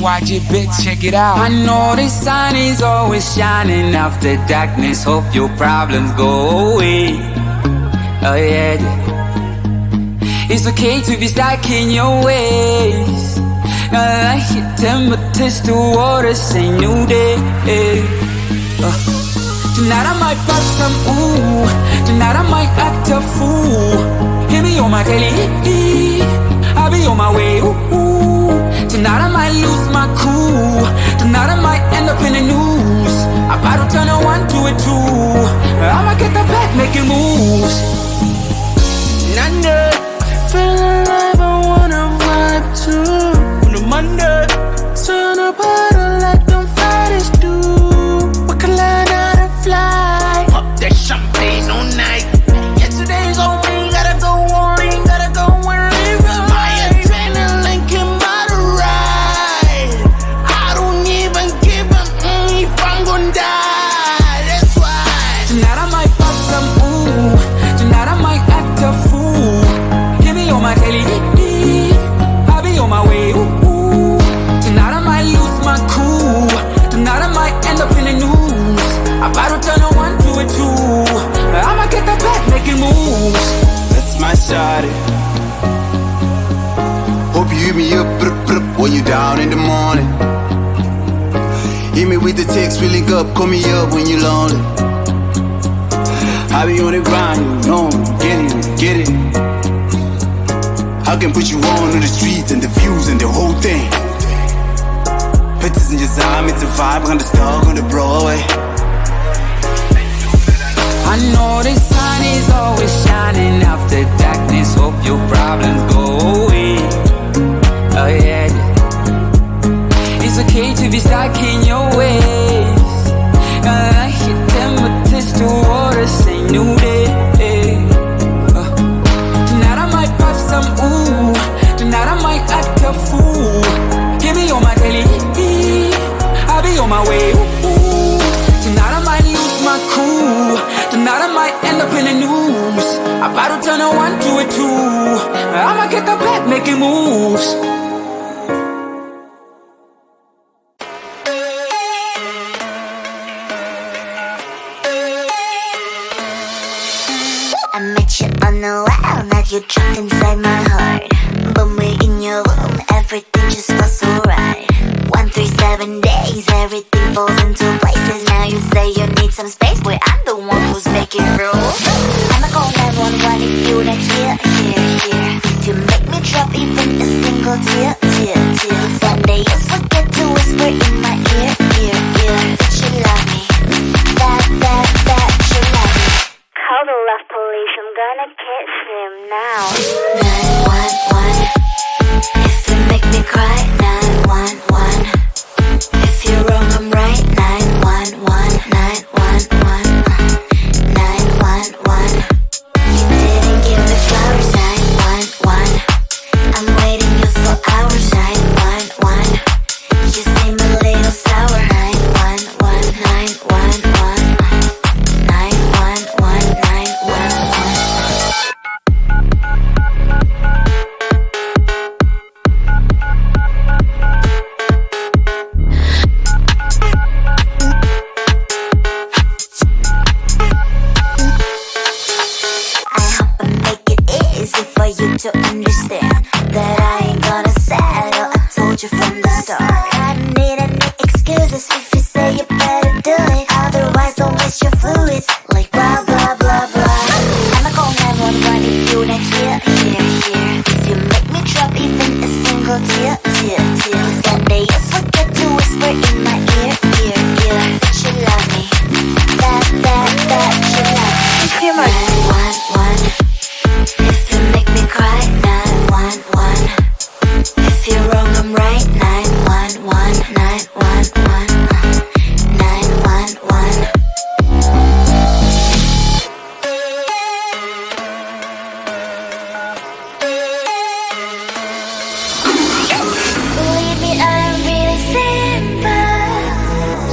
bitch, check it out. I know the sun is always shining after darkness. Hope your problems go away. Oh yeah, yeah. It's okay to be stuck in your ways. I hit them, but test the waters, say new day. Tonight I might pop some ooh. Tonight I might act a fool. Hear me on my telly, I'll be on my way, ooh. Tonight I might lose my cool. Tonight I might end up in the news. About to turn a 1 to a 2. I'ma get the back making moves. Nanda, I feel alive, I wanna vibe too. On a Monday, turn up harder like them Fridays do. We can learn how to fly. Pop that champagne all night. Yesterday's on me, gotta go on, gotta go wherever. My adrenaline came by the ride. I don't even give a if I'm gonna die. That's why tonight I might pop some ooh. Tonight I might act a fool. Hear me on my telly, I'll be on my way, ooh. Tonight I might lose my cool. Tonight I might end up in the news. About to turn a 1 to a 2. I'ma get the back making moves. That's my shawty. Hope you hit me up when you down in the morning. Hit me with the text, we link up, call me up when you lonely. I be on the grind, you know, get it. I can put you on the streets and the views and the whole thing. Pictures in your time, it's a vibe, on the star on the Broadway. I know the sun is always shining after darkness. Hope your problems go away. Oh yeah, yeah. It's okay to be stuck in your ways. I hit them, but test the waters, say new day. Tonight I might pop some ooh. Tonight I might act a fool. Hear me on my telly, I'll be on my way, ooh. Tonight I might lose my cool. Tonight I might end up in the news. About to turn a 1 to a 2. I'ma get the back making moves. I met you on the wall, now you're trapped inside my heart. But we're in your room, everything just feels so right. 137 days, everything falls into places. Now you say you need some space, where I'm the one who's making rules. I'ma call 911 if you don't hear. If you make me drop even a single tear. Someday you forget to whisper in my ear. That you love me, that you love me. Call the love police, I'm gonna kiss him now. 911, if you make me cry. 911, if you're wrong, I'm right. 911, 911, 911. You didn't give me flowers. 911, I'm waiting you for hours. 911, you seem a little sour. 911, 911, 911, 911. To understand that I ain't gonna settle. I told you from the start. I don't need any excuses if you say you better do it. Otherwise don't waste your fluids like blah blah blah blah. I'ma call 911 if you not here. If you make me drop even a single tear. Someday you forget to whisper in my ear. That you love me, that you love me. 911, if you make me cry. 911, if you're wrong, I'm right. 911, 911, 911. Believe me, I'm really simple.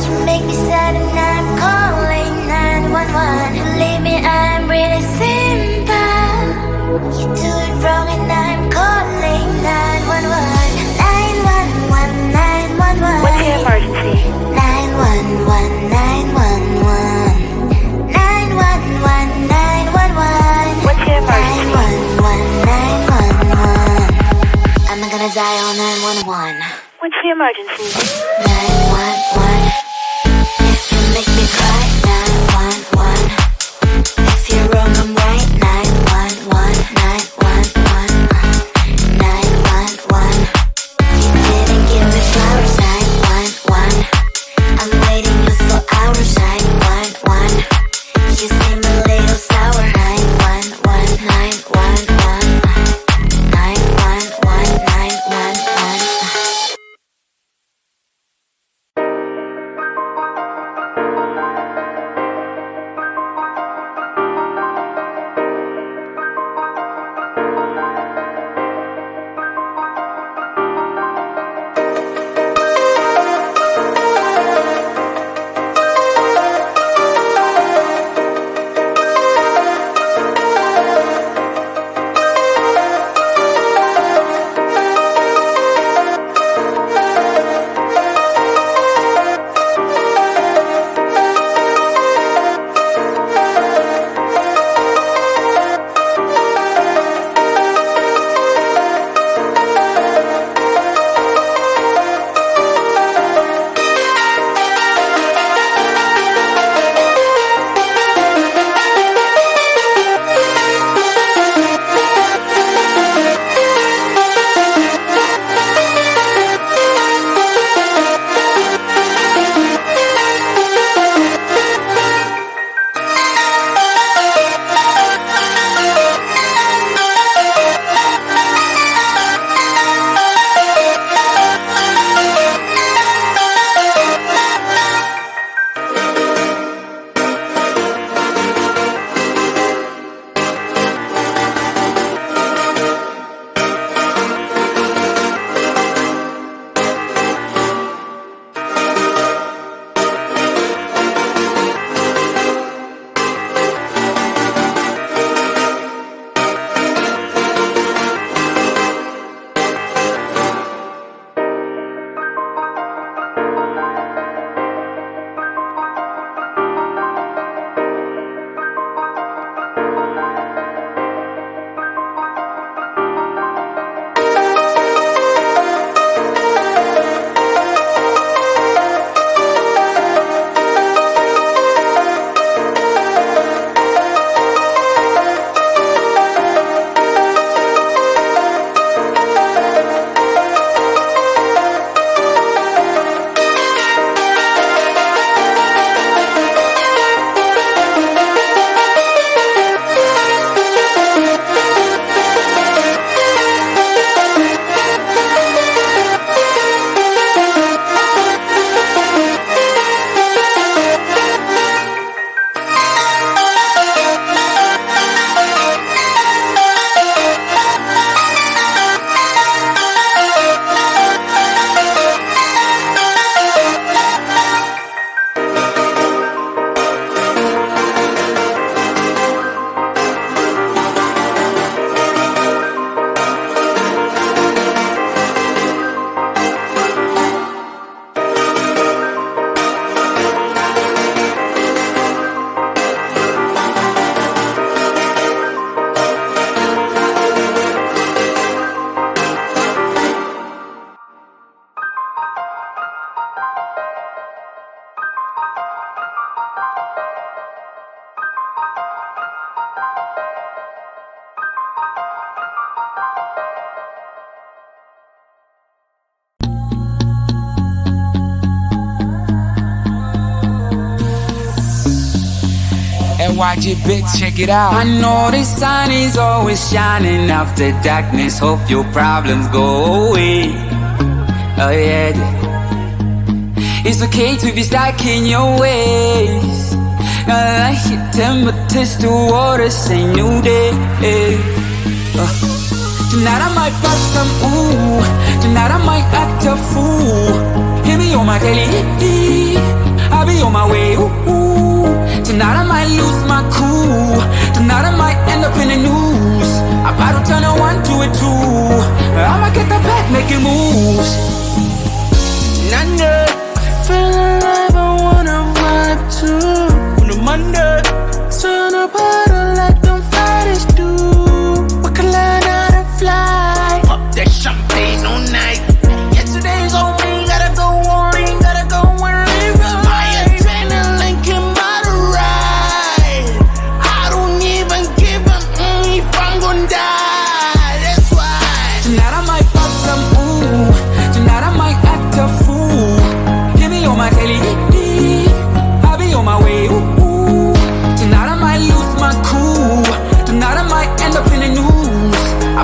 You make me sad and I'm calling 911. Believe me, I'm really simple. You do it wrong and I'm calling 911. 911, 911. What's your emergency? 911. I'm gonna dial 911. What's the emergency? 911. If you make me cry, 911. If you wrong, I'm right, 911. 911. 911. You didn't give me flowers, 911. I'm waiting you for hours, 911. You seem a little sour, 911. 911. 911. 911. watch it, bitch, check it out. I know the sun is always shining after darkness. Hope your problems go away. Oh yeah, it's okay to be stuck in your ways. I like it, temperatures to water, say new day. Tonight I might fuck some, ooh. Tonight I might act a fool. Hear me on my telly, I'll be on my way, ooh. Tonight I might lose my cool. Tonight I might end up in the news. I'm about to turn a 1 to a 2. I'ma get the back making moves. I feel alive, I wanna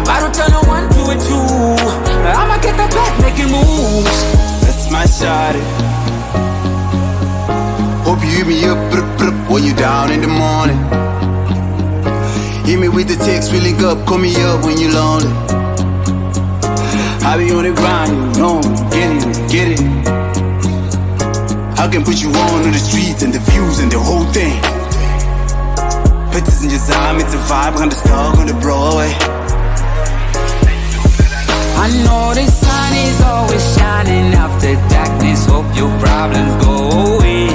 About to turn a 1 to a 2. I'ma get the back making moves. That's my shawty. Hope you hit me up, when you down in the morning. Hit me with the text, we link up, call me up when you lonely. I be on the grind, you know, get it. I can put you on the streets and the views and the whole thing. Put this in your time, it's a vibe, on the star on the Broadway. I know the sun is always shining after darkness. Hope your problems go away.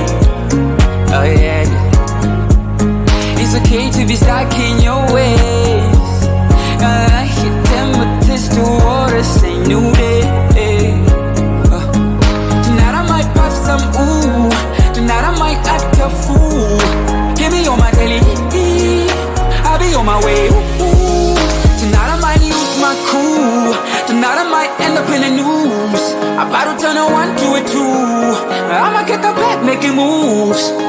Oh yeah. It's okay to be stuck in your ways. I hit them with this to water, say new day. Tonight I might pop some ooh. Tonight I might act a fool. Give me on my daily, I'll be on my way. Ooh. Tonight I might lose my cool. Tonight I might end up in the news. About to turn a 1 to a 2. I'ma get the back making moves.